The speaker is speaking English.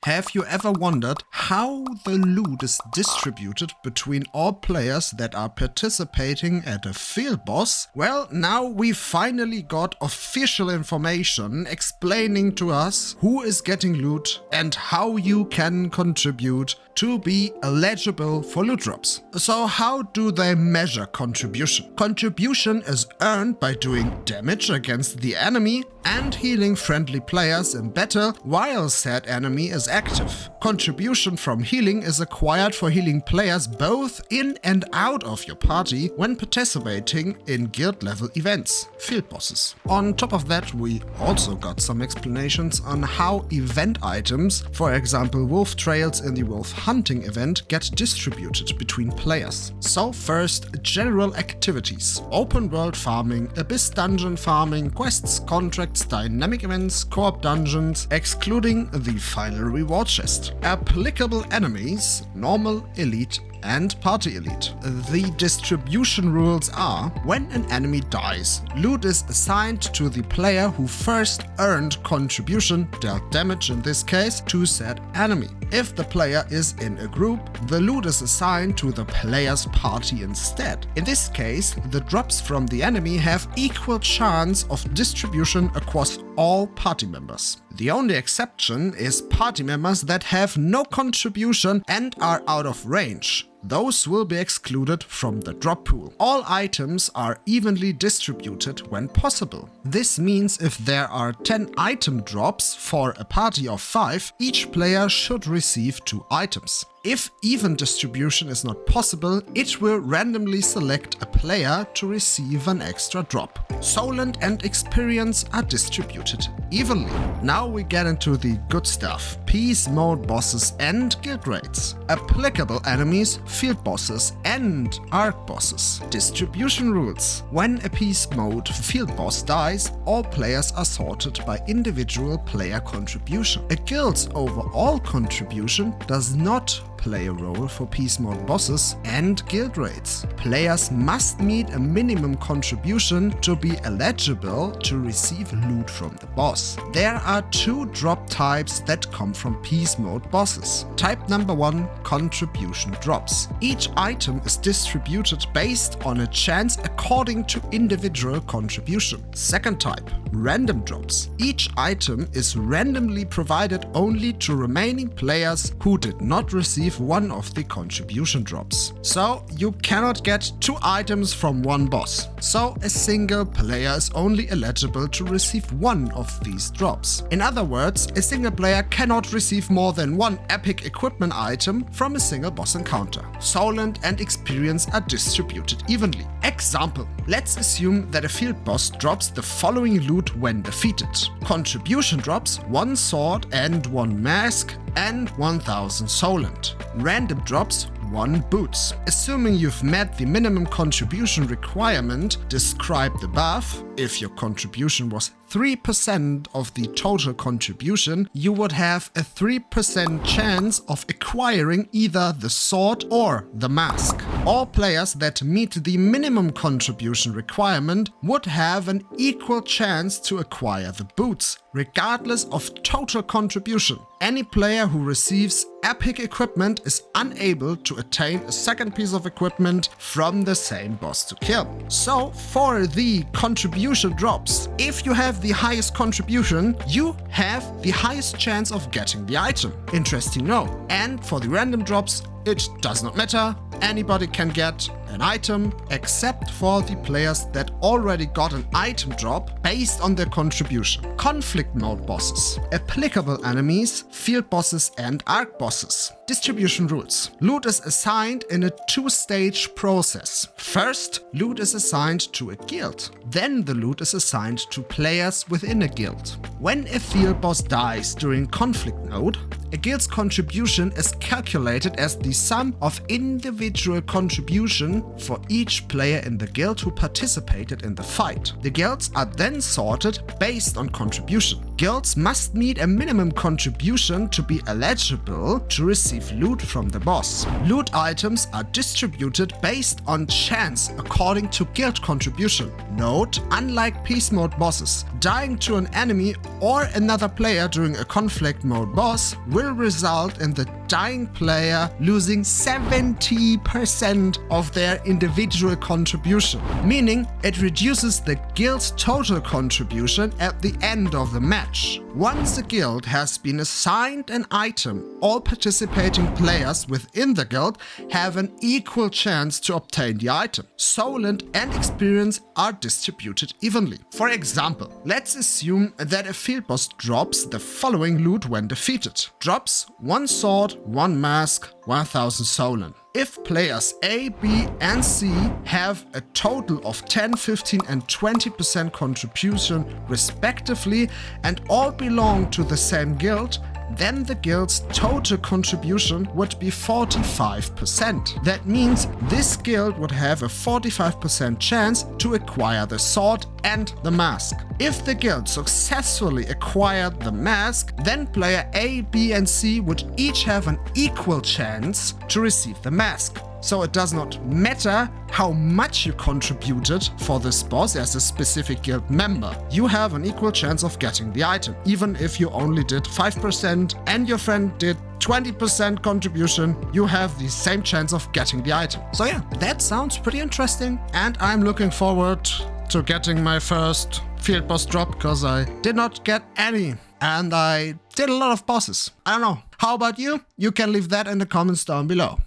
Have you ever wondered how the loot is distributed between all players that are participating at a field boss? Well, now we finally got official information explaining to us who is getting loot and how you can contribute to be eligible for loot drops. So how do they measure contribution? Contribution is earned by doing damage against the enemy and healing friendly players in battle while said enemy is active. Contribution from healing is acquired for healing players both in and out of your party when participating in guild level events, field bosses. On top of that, we also got some explanations on how event items, for example wolf trails in the wolf hunting event, get distributed between players. So first, general activities: open world farming, abyss dungeon farming, quests, contracts, dynamic events, co-op dungeons, excluding the final reward chest. Applicable enemies: normal, elite, and party elite. The distribution rules are: when an enemy dies, loot is assigned to the player who first earned contribution, dealt damage in this case, to said enemy. If the player is in a group, the loot is assigned to the player's party instead. In this case, the drops from the enemy have equal chance of distribution across all party members. The only exception is party members that have no contribution and are out of range. Those will be excluded from the drop pool. All items are evenly distributed when possible. This means if there are 10 item drops for a party of 5, each player should receive 2 items. If even distribution is not possible, it will randomly select a player to receive an extra drop. Solent and experience are distributed evenly. Now we get into the good stuff: peace mode bosses and guild raids. Applicable enemies: field bosses and arc bosses. Distribution rules: when a peace mode field boss dies, all players are sorted by individual player contribution. A guild's overall contribution does not play a role for peace mode bosses and guild raids. Players must meet a minimum contribution to be eligible to receive loot from the boss. There are 2 drop types that come from peace mode bosses. Type number 1: contribution drops. Each item is distributed based on a chance according to individual contribution. Second type: random drops. Each item is randomly provided only to remaining players who did not receive one of the contribution drops. So you cannot get 2 items from one boss. So a single player is only eligible to receive one of these drops. In other words, a single player cannot receive more than 1 epic equipment item from a single boss encounter. Solent and experience are distributed evenly. Example: let's assume that a field boss drops the following loot when defeated. Contribution drops: 1 sword and 1 mask and 1000 solent. Random drops: 1 boots. Assuming you've met the minimum contribution requirement described above, if your contribution was 3% of the total contribution, you would have a 3% chance of acquiring either the sword or the mask. All players that meet the minimum contribution requirement would have an equal chance to acquire the boots, regardless of total contribution. Any player who receives epic equipment is unable to attain a second piece of equipment from the same boss to kill. So for the contribution drops, if you have the highest contribution, you have the highest chance of getting the item. Interesting, no? And for the random drops, it does not matter. Anybody can get an item except for the players that already got an item drop based on their contribution. Conflict mode bosses. Applicable enemies: field bosses and arc bosses. Distribution rules: loot is assigned in a 2-stage process. First, loot is assigned to a guild. Then the loot is assigned to players within a guild. When a field boss dies during conflict mode, a guild's contribution is calculated as the sum of individual contribution one for each player in the guild who participated in the fight. The guilds are then sorted based on contribution. Guilds must meet a minimum contribution to be eligible to receive loot from the boss. Loot items are distributed based on chance according to guild contribution. Note, unlike peace mode bosses, dying to an enemy or another player during a conflict mode boss will result in the dying player losing 70% of their individual contribution, meaning it reduces the guild's total contribution at the end of the match. Once a guild has been assigned an item, all participating players within the guild have an equal chance to obtain the item. Soul and experience are distributed evenly. For example, let's assume that a field boss drops the following loot when defeated. Drops 1 sword, 1 mask, 1000 solen. If players A, B and C have a total of 10, 15 and 20% contribution respectively and all belong to the same guild, then the guild's total contribution would be 45%. That means this guild would have a 45% chance to acquire the sword and the mask. If the guild successfully acquired the mask, then player A, B and C would each have an equal chance to receive the mask. So it does not matter how much you contributed for this boss as a specific guild member. You have an equal chance of getting the item, even if you only did 5% and your friend did 20% contribution, you have the same chance of getting the item. So yeah, that sounds pretty interesting and I'm looking forward to getting my first field boss drop because I did not get any and I did a lot of bosses. I don't know. How about you? You can leave that in the comments down below.